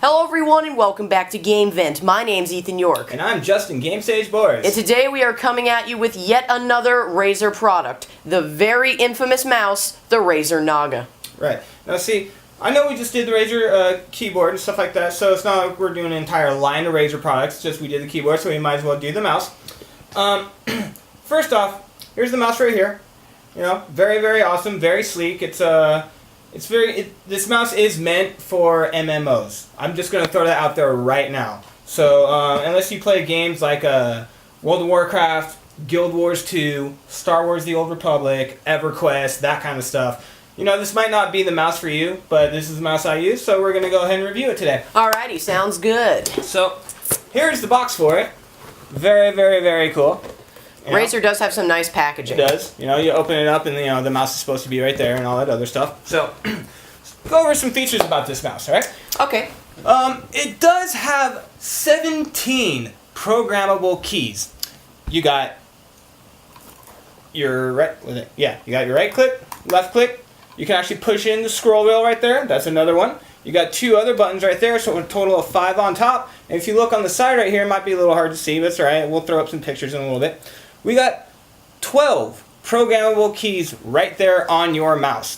Hello everyone and welcome back to Game Vent. My name's Ethan York. And I'm Justin, GameSage Borras. And today we are coming at you with yet another Razer product. The very infamous mouse, the Razer Naga. Right. Now see, I know we just did the Razer keyboard and stuff like that, so it's not like we're doing an entire line of Razer products, it's just we did the keyboard, so we might as well do the mouse. First off, here's the mouse right here. You know, very, very awesome, very sleek. This mouse is meant for MMOs. I'm just going to throw that out there right now. So, unless you play games like World of Warcraft, Guild Wars 2, Star Wars The Old Republic, EverQuest, that kind of stuff, you know, this might not be the mouse for you, but this is the mouse I use, so we're going to go ahead and review it today. Alrighty, sounds good. So, here's the box for it. Very, very, very cool. Razer does have some nice packaging. It does. You know, you open it up and, you know, the mouse is supposed to be right there and all that other stuff. So, go over some features about this mouse, alright? Okay. It does have 17 programmable keys. You got your right click, left click. You can actually push in the scroll wheel right there. That's another one. You got two other buttons right there, so a total of 5 on top. And if you look on the side right here, it might be a little hard to see, but it's alright. We'll throw up some pictures in a little bit. We got 12 programmable keys right there on your mouse.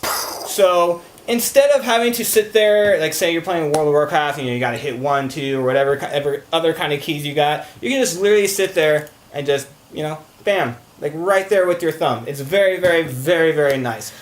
So instead of having to sit there, like say you're playing World of Warcraft and you got to hit 1, 2, or whatever other kind of keys you got, you can just literally sit there and just, you know, bam, like right there with your thumb. It's very, very, very, very nice.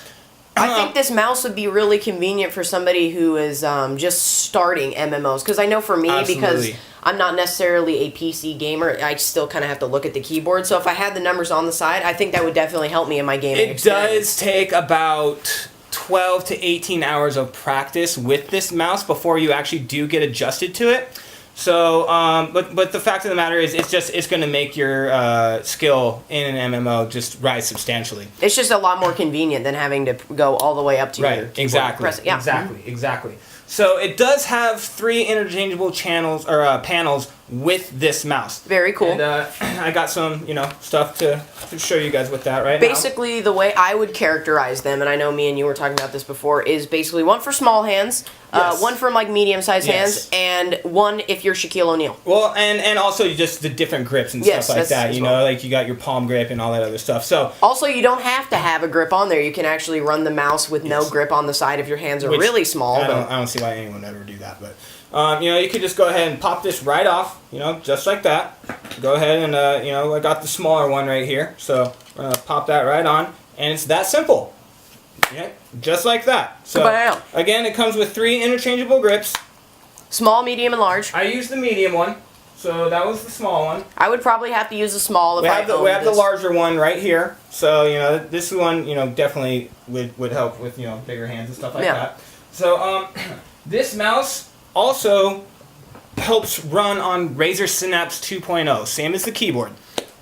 I think this mouse would be really convenient for somebody who is just starting MMOs. Because I know for me, because I'm not necessarily a PC gamer, I still kind of have to look at the keyboard. So if I had the numbers on the side, I think that would definitely help me in my gaming experience. It does take about 12 to 18 hours of practice with this mouse before you actually do get adjusted to it. So, but the fact of the matter is, it's going to make your skill in an MMO just rise substantially. It's just a lot more convenient than having to go all the way up to your keyboard. Exactly. Yeah. Exactly. So it does have 3 interchangeable channels or panels with this mouse. Very cool. And I got some, you know, stuff to show you guys with that right Basically, the way I would characterize them, and I know me and you were talking about this before, is basically one for small hands, one for like medium-sized hands, and one if you're Shaquille O'Neal. Well, and also just the different grips and stuff like that. You know, like you got your palm grip and all that other stuff. So also, you don't have to have a grip on there. You can actually run the mouse with no grip on the side if your hands are really small. I don't see why anyone would ever do that, but. You know, you could just go ahead and pop this right off, you know, just like that. Go ahead and, you know, I got the smaller one right here, so we're going to pop that right on, and it's that simple. Yeah, just like that. So, again, it comes with 3 interchangeable grips. Small, medium, and large. I used the medium one, so that was the small one. I would probably have to use the small if I owned this. We have the larger one right here, so, you know, this one, you know, definitely would help with, you know, bigger hands and stuff like that. So, this mouse also helps run on Razer Synapse 2.0, same as the keyboard.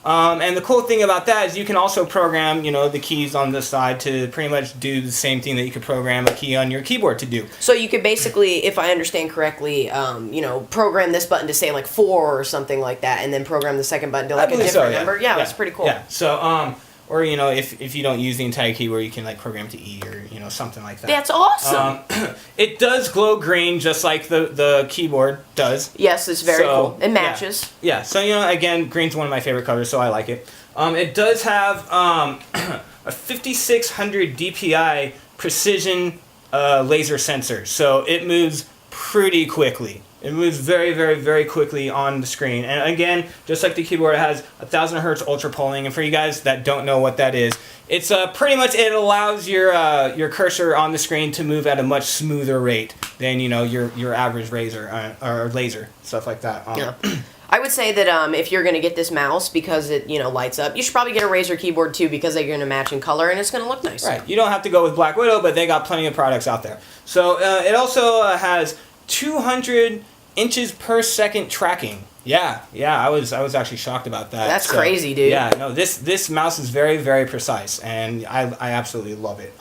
And the cool thing about that is you can also program, you know, the keys on the side to pretty much do the same thing that you could program a key on your keyboard to do. So you could basically, if I understand correctly, you know, program this button to say like 4 or something like that, and then program the second button to like a different number. Yeah, that's pretty cool. Yeah. So, or, you know, if you don't use the entire keyboard, you can, like, program to E or, you know, something like that. That's awesome! It does glow green just like the keyboard does. Yes, it's very cool. It matches. Yeah, so, you know, again, green's one of my favorite colors, so I like it. It does have a 5600 DPI precision laser sensor, so it moves pretty quickly. It moves very, very, very quickly on the screen. And again, just like the keyboard, it has 1000 Hertz ultra polling. And for you guys that don't know what that is, it's pretty much, it allows your cursor on the screen to move at a much smoother rate than, you know, your average Razer or laser, stuff like that. Yeah. I would say that if you're going to get this mouse because it, you know, lights up, you should probably get a Razer keyboard too because they're going to match in color and it's going to look nice. Right. You don't have to go with Black Widow, but they got plenty of products out there. So it also has 200 inches per second tracking. Yeah, I was actually shocked about that. That's crazy, dude. Yeah, no, this mouse is very, very precise, and I absolutely love it.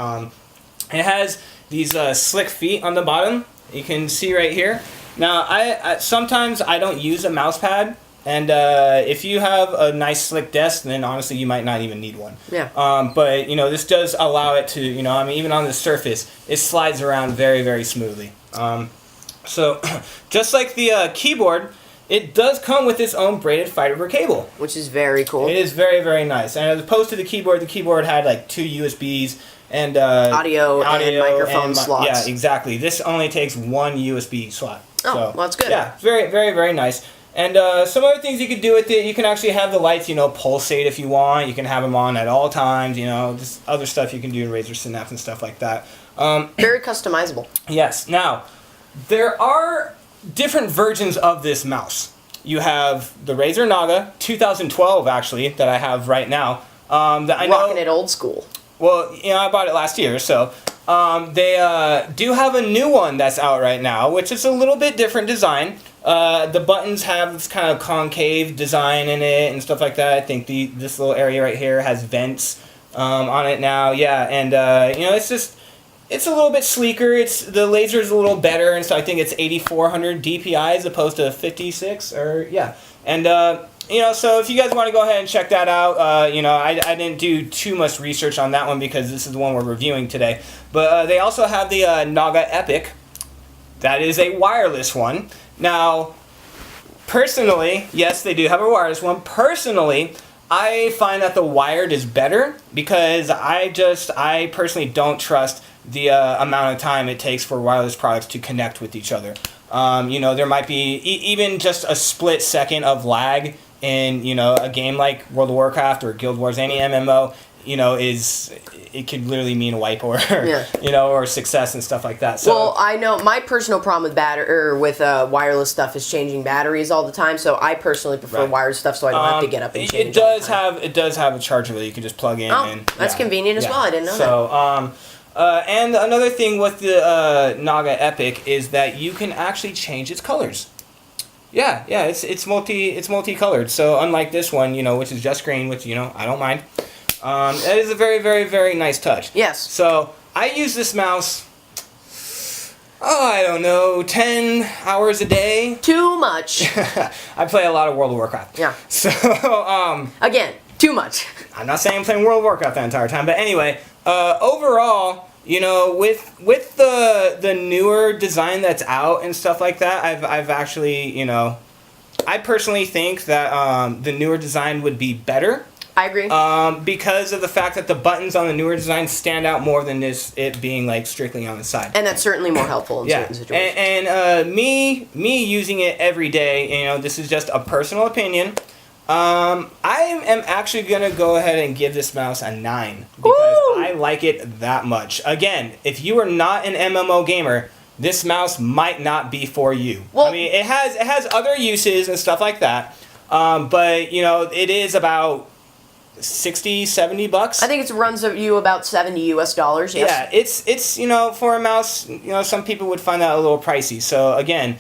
It has these slick feet on the bottom. You can see right here. Now, I sometimes I don't use a mouse pad, and if you have a nice slick desk, then honestly you might not even need one. Yeah. But you know, this does allow it to, you know, I mean, even on the surface, it slides around very, very smoothly. So, just like the keyboard, it does come with its own braided fiber cable. Which is very cool. It is very, very nice. And as opposed to the keyboard had like 2 USBs and audio and microphone slots. Yeah, exactly. This only takes 1 USB slot. Oh, well, that's good. Yeah, it's very, very, very nice. And some other things you could do with it, you can actually have the lights, pulsate if you want. You can have them on at all times, just other stuff you can do in Razer Synapse and stuff like that. Very customizable. Yes. Now, there are different versions of this mouse. You have the Razer Naga 2012, actually, that I have right now. That I know, rocking it old school. Well, I bought it last year, so they do have a new one that's out right now, which is a little bit different design. The buttons have this kind of concave design in it and stuff like that. I think this little area right here has vents on it now. Yeah, and it's a little bit sleeker. The laser is a little better, and so I think it's 8400 DPI as opposed to 56 And so if you guys want to go ahead and check that out, I didn't do too much research on that one because this is the one we're reviewing today. But they also have the Naga Epic. That is a wireless one. Now, personally, yes, they do have a wireless one. Personally, I find that the wired is better because I personally don't trust the amount of time it takes for wireless products to connect with each other. There might be even just a split second of lag in a game like World of Warcraft or Guild Wars, any MMO. It could literally mean a wipe or or success and stuff like that. So, well, I know my personal problem with wireless stuff is changing batteries all the time. So I personally prefer wired stuff, so I don't have to get up and change. It does have a charger that you can just plug in. Oh, and, that's convenient as well. I didn't know that. And another thing with the Naga Epic is that you can actually change its colors. Yeah, it's multicolored. So unlike this one, which is just green, which I don't mind. That is a very, very, very nice touch. Yes. So I use this mouse, I don't know, 10 hours a day. Too much. I play a lot of World of Warcraft. Yeah. So, again, too much. I'm not saying I'm playing World of Warcraft the entire time, but anyway, overall, with the newer design that's out and stuff like that, I've actually, I personally think that the newer design would be better. I agree. Because of the fact that the buttons on the newer design stand out more than it being like strictly on the side. And that's certainly more helpful in certain situations. And me using it every day, this is just a personal opinion. I am actually gonna go ahead and give this mouse a 9 because I like it that much. Again, if you are not an MMO gamer, this mouse might not be for you. Well, I mean, it has other uses and stuff like that. But it is about $60-$70. I think it runs you about $70 US. Yes. Yeah, it's for a mouse, some people would find that a little pricey. So again,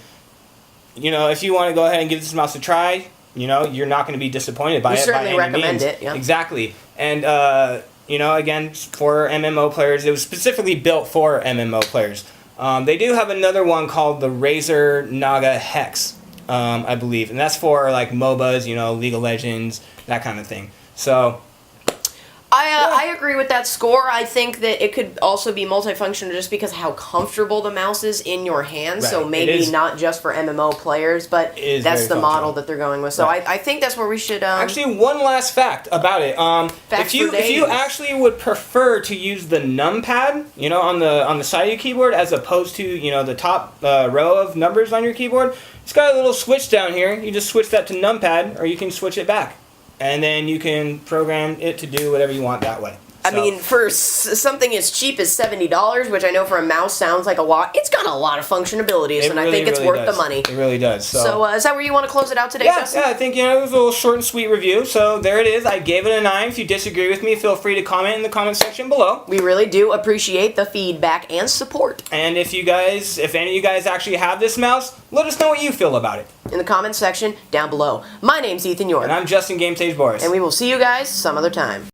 if you want to go ahead and give this mouse a try, you're not going to be disappointed by it. Certainly by any recommend means. it. Yeah. Exactly, and again, for MMO players, it was specifically built for MMO players. They do have another one called the Razer Naga Hex, I believe, and that's for like MOBAs, League of Legends, that kind of thing. So, I agree with that score. I think that it could also be multifunctional just because how comfortable the mouse is in your hands. Right. So maybe not just for MMO players, but that's the model that they're going with. So I think that's where we should. Actually, one last fact about it. If you actually would prefer to use the numpad, on the side of your keyboard as opposed to the top row of numbers on your keyboard, it's got a little switch down here. You just switch that to numpad, or you can switch it back. And then you can program it to do whatever you want that way. I mean, for something as cheap as $70, which I know for a mouse sounds like a lot, it's got a lot of functionalities, and I think it's worth the money. It really does. So is that where you want to close it out today, Justin? Yeah, I think it was a little short and sweet review. So there it is. I gave it a 9. If you disagree with me, feel free to comment in the comment section below. We really do appreciate the feedback and support. And if any of you guys actually have this mouse, let us know what you feel about it in the comment section down below. My name's Ethan York. And I'm Justin GameSage Borras. And we will see you guys some other time.